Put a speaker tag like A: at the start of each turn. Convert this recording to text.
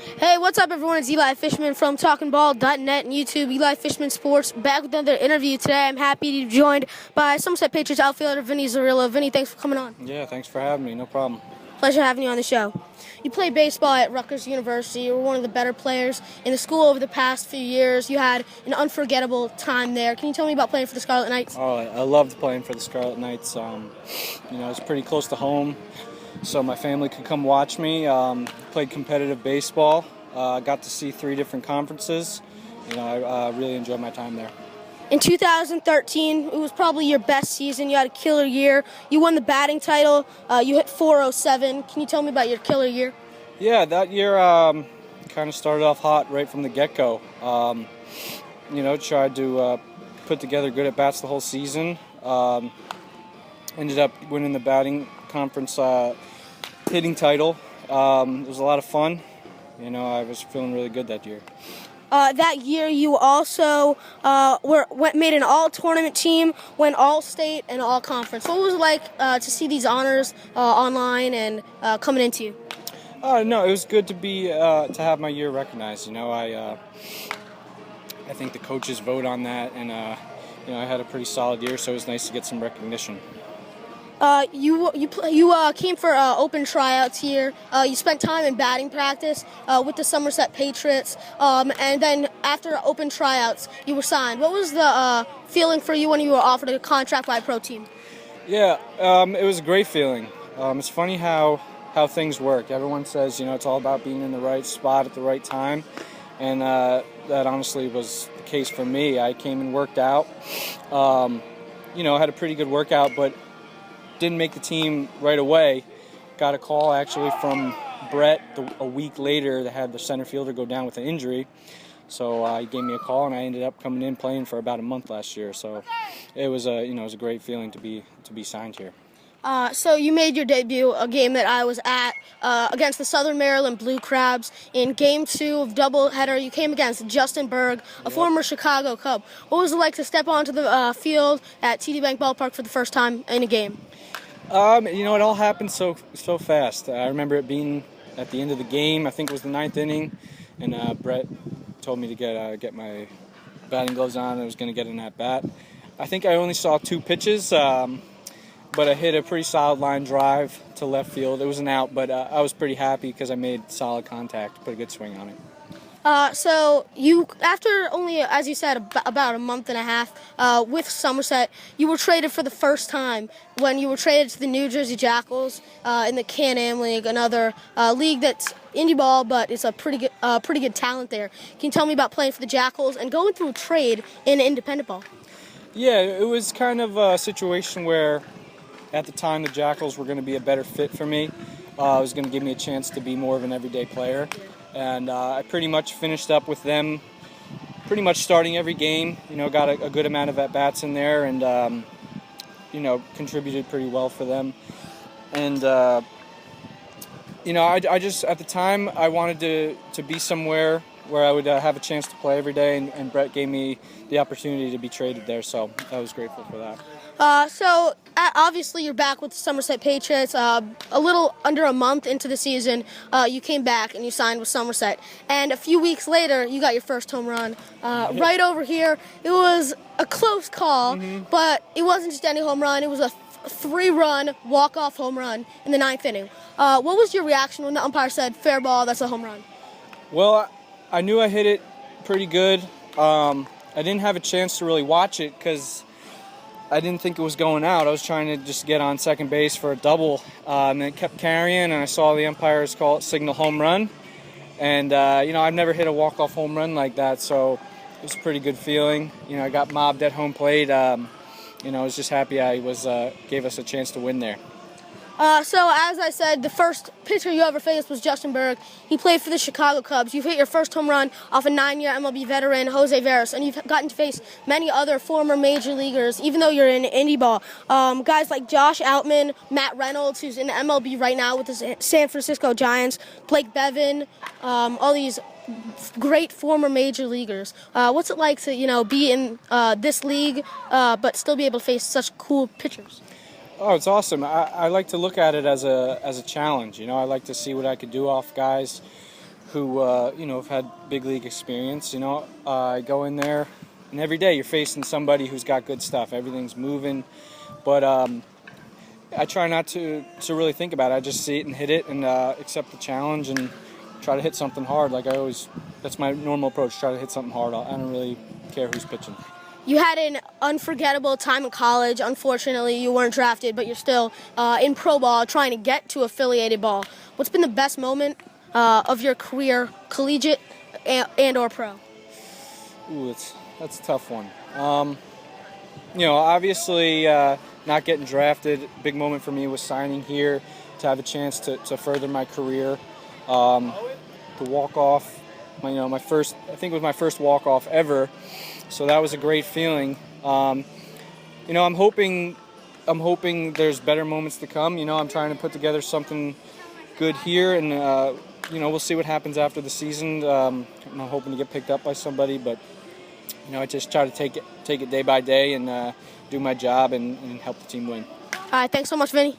A: Hey, what's up, everyone? It's Eli Fishman from TalkinBall.net and YouTube. Eli Fishman Sports, back with another interview today. I'm happy to be joined by Somerset Patriots outfielder Vinny Zarrillo. Vinny, thanks for coming on.
B: Yeah, thanks for having me. No problem.
A: Pleasure having you on the show. You played baseball at Rutgers University. You were one of the better players in the school over the past few years. You had an unforgettable time there. Can you tell me about playing for the Scarlet Knights?
B: Oh, I loved playing for the Scarlet Knights. It's pretty close to home, so my family could come watch me. Played competitive baseball. Got to see 3 different conferences. I really enjoyed my time there.
A: In 2013, it was probably your best season. You had a killer year. You won the batting title. You hit .407. Can you tell me about your killer year?
B: Yeah, that year kind of started off hot right from the get-go. Tried to put together good at-bats the whole season. Ended up winning the batting conference hitting title. It was a lot of fun. I was feeling really good that year.
A: That year, you also made an all-tournament team, went all-state and all-conference. What was it like to see these honors online and coming into you?
B: No, it was good to have my year recognized. I think the coaches vote on that, and I had a pretty solid year, so it was nice to get some recognition.
A: You came for open tryouts here. You spent time in batting practice with the Somerset Patriots, and then after open tryouts, you were signed. What was the feeling for you when you were offered a contract by a pro team?
B: Yeah, it was a great feeling. It's funny how things work. Everyone says it's all about being in the right spot at the right time, and that honestly was the case for me. I came and worked out. I had a pretty good workout, but didn't make the team right away. Got a call actually from Brett a week later that had the center fielder go down with an injury. So he gave me a call, and I ended up coming in playing for about a month last year. So it was a great feeling to be signed here.
A: So you made your debut, a game that I was at, against the Southern Maryland Blue Crabs. In Game 2 of doubleheader, you came against Justin Berg, a former Chicago Cub. What was it like to step onto the field at TD Bank Ballpark for the first time in a game?
B: It all happened so fast. I remember it being at the end of the game. I think it was the 9th inning, and Brett told me to get my batting gloves on, and I was going to get an at-bat. I think I only saw 2 pitches, but I hit a pretty solid line drive to left field. It was an out, but I was pretty happy because I made solid contact, put a good swing on it.
A: So you, after only, as you said, about a month and a half with Somerset, you were traded for the first time when you were traded to the New Jersey Jackals in the Can-Am League, another league that's indy ball, but it's a pretty good talent there. Can you tell me about playing for the Jackals and going through a trade in independent ball?
B: Yeah, it was kind of a situation where at the time the Jackals were going to be a better fit for me. It was going to give me a chance to be more of an everyday player. And I pretty much finished up with them pretty much starting every game. Got a good amount of at-bats in there and, contributed pretty well for them. And, I just, at the time, I wanted to be somewhere where I would have a chance to play every day, and Brett gave me the opportunity to be traded there, so I was grateful for that.
A: So obviously you're back with the Somerset Patriots. A little under a month into the season, you came back and you signed with Somerset. And a few weeks later, you got your first home run. Right over here, it was a close call, but it wasn't just any home run. It was a 3-run walk-off home run in the 9th inning. What was your reaction when the umpire said, fair ball, that's a home run?
B: Well, I knew I hit it pretty good. I didn't have a chance to really watch it because I didn't think it was going out. I was trying to just get on second base for a double, and it kept carrying, and I saw the umpires call it signal home run. And, I've never hit a walk-off home run like that, so it was a pretty good feeling. I got mobbed at home plate. I was just happy I gave us a chance to win there.
A: So, as I said, the first pitcher you ever faced was Justin Berg. He played for the Chicago Cubs. You've hit your first home run off a 9-year MLB veteran, Jose Veras, and you've gotten to face many other former major leaguers, even though you're in indie ball. Guys like Josh Outman, Matt Reynolds, who's in the MLB right now with the San Francisco Giants, Blake Bevan, all these great former major leaguers. What's it like to, be in this league, but still be able to face such cool pitchers?
B: Oh, it's awesome. I like to look at it as a challenge. I like to see what I could do off guys who have had big league experience. I go in there, and every day you're facing somebody who's got good stuff. Everything's moving, but I try not to really think about it. I just see it and hit it and accept the challenge and try to hit something hard. That's my normal approach. Try to hit something hard. I don't really care who's pitching.
A: You had an unforgettable time in college. Unfortunately, you weren't drafted, but you're still in pro ball trying to get to affiliated ball. What's been the best moment of your career, collegiate and or pro?
B: Ooh, that's a tough one. Obviously not getting drafted, big moment for me was signing here to have a chance to further my career. To walk off, my first, I think it was my first walk off ever. So that was a great feeling. I'm hoping there's better moments to come. I'm trying to put together something good here, and we'll see what happens after the season. I'm hoping to get picked up by somebody, but I just try to take it day by day and do my job and help the team win.
A: All right, thanks so much, Vinny.